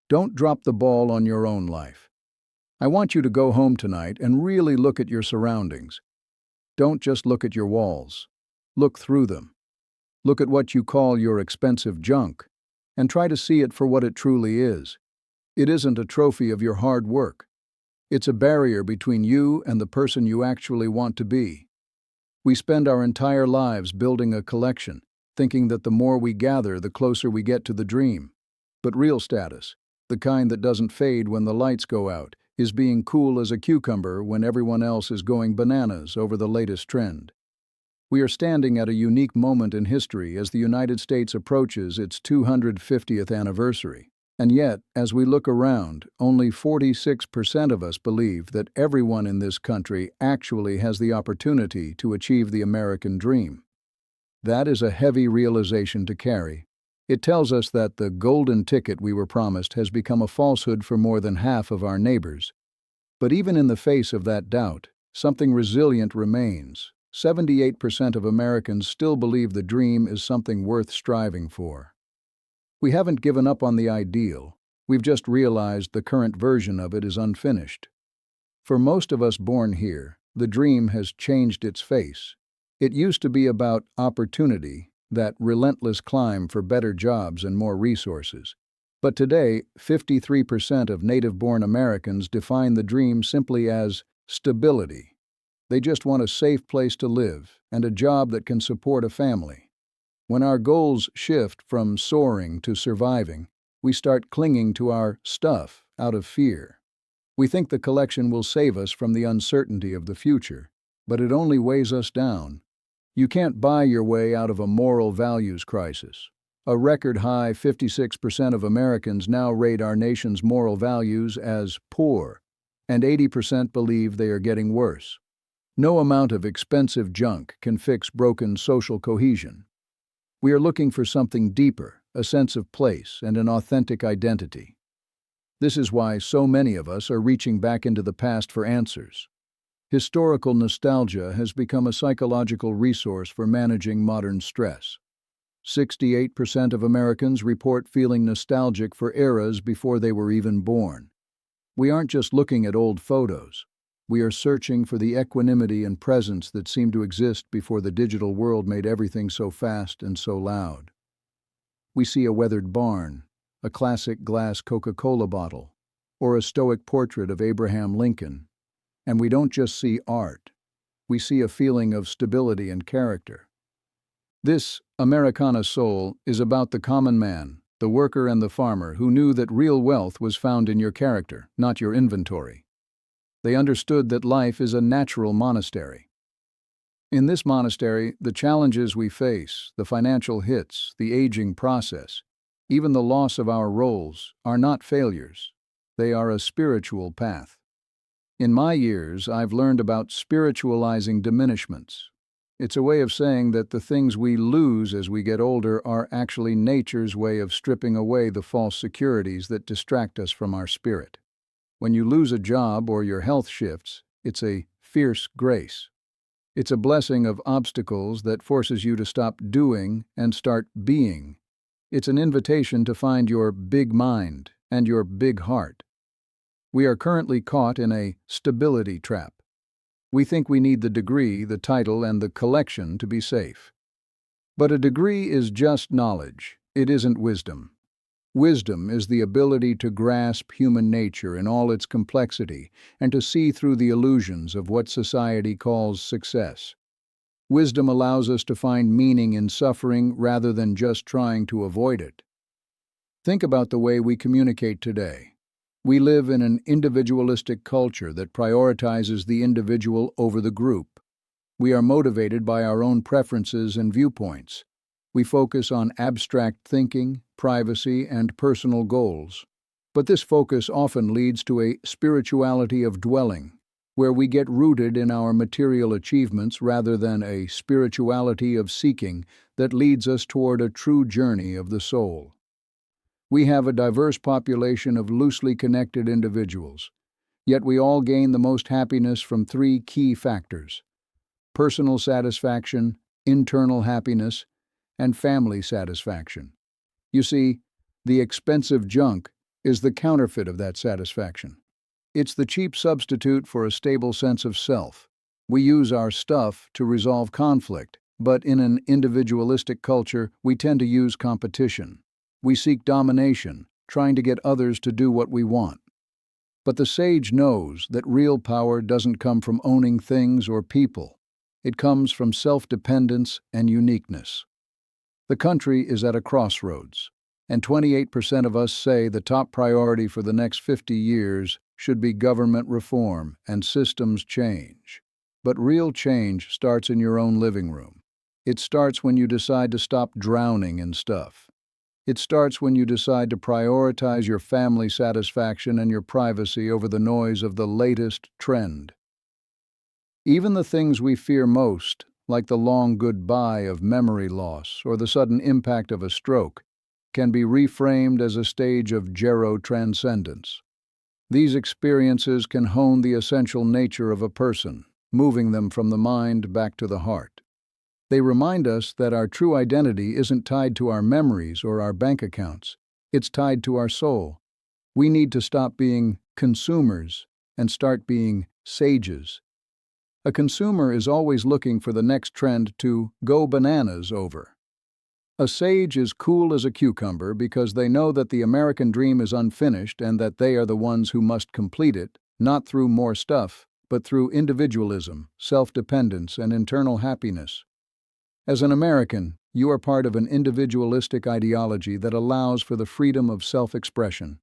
Don't drop the ball on your own life. I want you to go home tonight and really look at your surroundings. Don't just look at your walls. Look through them. Look at what you call your expensive junk, and try to see it for what it truly is. It isn't a trophy of your hard work. It's a barrier between you and the person you actually want to be. We spend our entire lives building a collection, thinking that the more we gather, the closer we get to the dream. But real status, the kind that doesn't fade when the lights go out, is being cool as a cucumber when everyone else is going bananas over the latest trend. We are standing at a unique moment in history as the United States approaches its 250th anniversary. And yet, as we look around, only 46% of us believe that everyone in this country actually has the opportunity to achieve the American dream. That is a heavy realization to carry. It tells us that the golden ticket we were promised has become a falsehood for more than half of our neighbors. But even in the face of that doubt, something resilient remains. 78% of Americans still believe the dream is something worth striving for. We haven't given up on the ideal, we've just realized the current version of it is unfinished. For most of us born here, the dream has changed its face. It used to be about opportunity, that relentless climb for better jobs and more resources. But today, 53% of native-born Americans define the dream simply as stability. They just want a safe place to live and a job that can support a family. When our goals shift from soaring to surviving, we start clinging to our stuff out of fear. We think the collection will save us from the uncertainty of the future, but it only weighs us down. You can't buy your way out of a moral values crisis. A record-high 56% of Americans now rate our nation's moral values as poor, and 80% believe they are getting worse. No amount of expensive junk can fix broken social cohesion. We are looking for something deeper, a sense of place and an authentic identity. This is why so many of us are reaching back into the past for answers. Historical nostalgia has become a psychological resource for managing modern stress. 68% of Americans report feeling nostalgic for eras before they were even born. We aren't just looking at old photos. We are searching for the equanimity and presence that seemed to exist before the digital world made everything so fast and so loud. We see a weathered barn, a classic glass Coca-Cola bottle, or a stoic portrait of Abraham Lincoln. And we don't just see art. We see a feeling of stability and character. This Americana soul is about the common man, the worker and the farmer who knew that real wealth was found in your character, not your inventory. They understood that life is a natural monastery. In this monastery, the challenges we face, the financial hits, the aging process, even the loss of our roles, are not failures. They are a spiritual path. In my years, I've learned about spiritualizing diminishments. It's a way of saying that the things we lose as we get older are actually nature's way of stripping away the false securities that distract us from our spirit. When you lose a job or your health shifts, it's a fierce grace. It's a blessing of obstacles that forces you to stop doing and start being. It's an invitation to find your big mind and your big heart. We are currently caught in a stability trap. We think we need the degree, the title, and the collection to be safe. But a degree is just knowledge. It isn't wisdom. Wisdom is the ability to grasp human nature in all its complexity and to see through the illusions of what society calls success. Wisdom allows us to find meaning in suffering rather than just trying to avoid it. Think about the way we communicate today. We live in an individualistic culture that prioritizes the individual over the group. We are motivated by our own preferences and viewpoints. We focus on abstract thinking, privacy, and personal goals. But this focus often leads to a spirituality of dwelling, where we get rooted in our material achievements rather than a spirituality of seeking that leads us toward a true journey of the soul. We have a diverse population of loosely connected individuals, yet we all gain the most happiness from three key factors: personal satisfaction, internal happiness, and family satisfaction. You see, the expensive junk, is the counterfeit of that satisfaction. It's the cheap substitute for a stable sense of self. We use our stuff to resolve conflict, but in an individualistic culture, we tend to use competition. We seek domination, trying to get others to do what we want. But the sage knows that real power doesn't come from owning things or people. It comes from self-dependence and uniqueness. The country is at a crossroads, and 28% of us say the top priority for the next 50 years should be government reform and systems change. But real change starts in your own living room. It starts when you decide to stop drowning in stuff. It starts when you decide to prioritize your family satisfaction and your privacy over the noise of the latest trend. Even the things we fear most, like the long goodbye of memory loss or the sudden impact of a stroke, can be reframed as a stage of gero-transcendence. These experiences can hone the essential nature of a person, moving them from the mind back to the heart. They remind us that our true identity isn't tied to our memories or our bank accounts. It's tied to our soul. We need to stop being consumers and start being sages. A consumer is always looking for the next trend to go bananas over. A sage is cool as a cucumber because they know that the American dream is unfinished and that they are the ones who must complete it, not through more stuff, but through individualism, self-dependence, and internal happiness. As an American, you are part of an individualistic ideology that allows for the freedom of self-expression.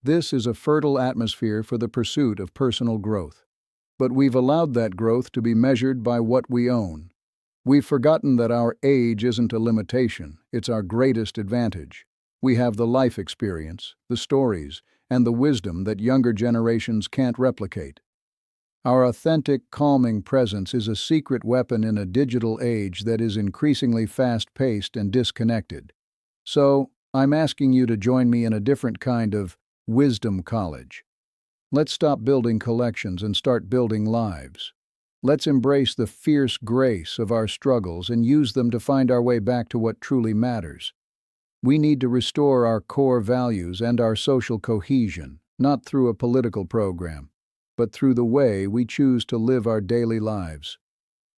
This is a fertile atmosphere for the pursuit of personal growth. But we've allowed that growth to be measured by what we own. We've forgotten that our age isn't a limitation, it's our greatest advantage. We have the life experience, the stories, and the wisdom that younger generations can't replicate. Our authentic, calming presence is a secret weapon in a digital age that is increasingly fast-paced and disconnected. So, I'm asking you to join me in a different kind of wisdom college. Let's stop building collections and start building lives. Let's embrace the fierce grace of our struggles and use them to find our way back to what truly matters. We need to restore our core values and our social cohesion, not through a political program, but through the way we choose to live our daily lives.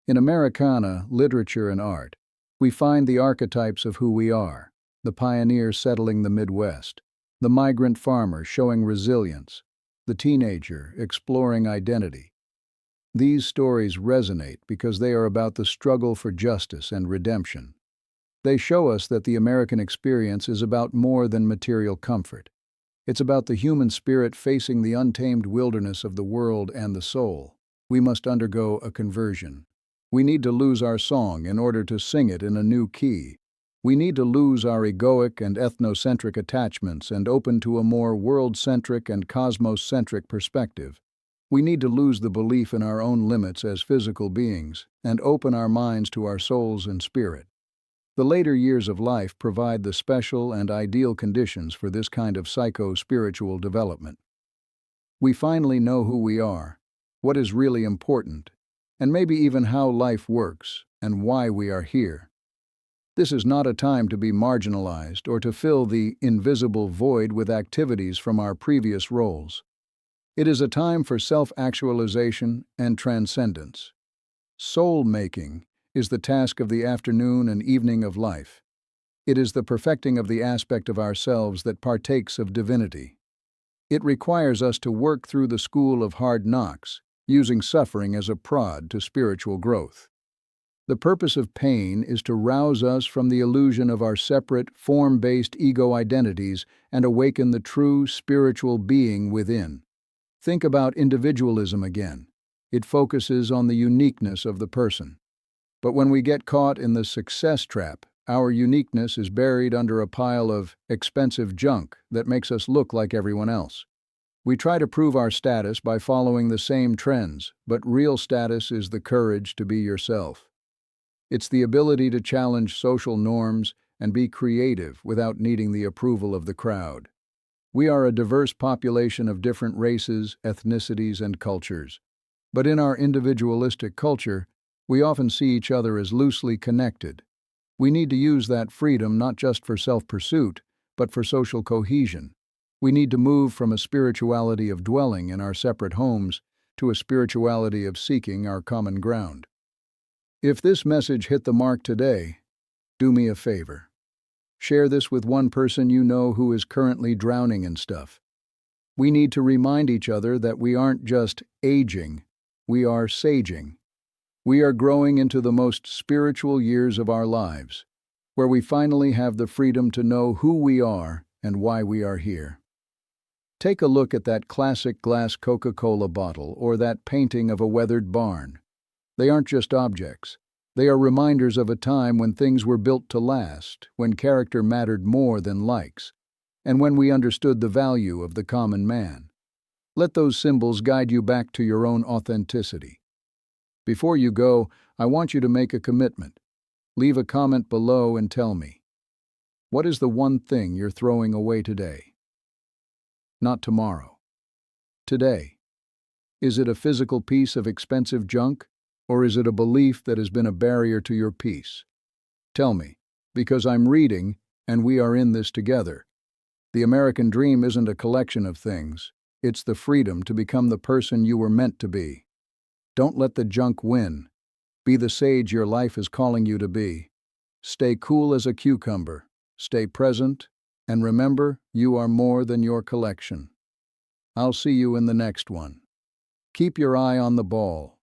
In Americana, literature and art, we find the archetypes of who we are: the pioneer settling the Midwest, the migrant farmer showing resilience, the teenager exploring identity. These stories resonate because they are about the struggle for justice and redemption. They show us that the American experience is about more than material comfort. It's about the human spirit facing the untamed wilderness of the world and the soul. We must undergo a conversion. We need to lose our song in order to sing it in a new key. We need to lose our egoic and ethnocentric attachments and open to a more world-centric and cosmos-centric perspective. We need to lose the belief in our own limits as physical beings and open our minds to our souls and spirit. The later years of life provide the special and ideal conditions for this kind of psycho-spiritual development. We finally know who we are, what is really important, and maybe even how life works and why we are here. This is not a time to be marginalized or to fill the invisible void with activities from our previous roles. It is a time for self-actualization and transcendence. Soul-making is the task of the afternoon and evening of life. It is the perfecting of the aspect of ourselves that partakes of divinity. It requires us to work through the school of hard knocks, using suffering as a prod to spiritual growth. The purpose of pain is to rouse us from the illusion of our separate, form-based ego identities and awaken the true spiritual being within. Think about individualism again. It focuses on the uniqueness of the person. But when we get caught in the success trap, our uniqueness is buried under a pile of expensive junk that makes us look like everyone else. We try to prove our status by following the same trends, but real status is the courage to be yourself. It's the ability to challenge social norms and be creative without needing the approval of the crowd. We are a diverse population of different races, ethnicities, and cultures. But in our individualistic culture, we often see each other as loosely connected. We need to use that freedom not just for self-pursuit, but for social cohesion. We need to move from a spirituality of dwelling in our separate homes to a spirituality of seeking our common ground. If this message hit the mark today, do me a favor. Share this with one person you know who is currently drowning in stuff. We need to remind each other that we aren't just aging, we are saging. We are growing into the most spiritual years of our lives, where we finally have the freedom to know who we are and why we are here. Take a look at that classic glass Coca-Cola bottle or that painting of a weathered barn. They aren't just objects. They are reminders of a time when things were built to last, when character mattered more than likes, and when we understood the value of the common man. Let those symbols guide you back to your own authenticity. Before you go, I want you to make a commitment. Leave a comment below and tell me, what is the one thing you're throwing away today? Not tomorrow. Today. Is it a physical piece of expensive junk, or is it a belief that has been a barrier to your peace? Tell me, because I'm reading, and we are in this together. The American dream isn't a collection of things. It's the freedom to become the person you were meant to be. Don't let the junk win. Be the sage your life is calling you to be. Stay cool as a cucumber. Stay present. And remember, you are more than your collection. I'll see you in the next one. Keep your eye on the ball.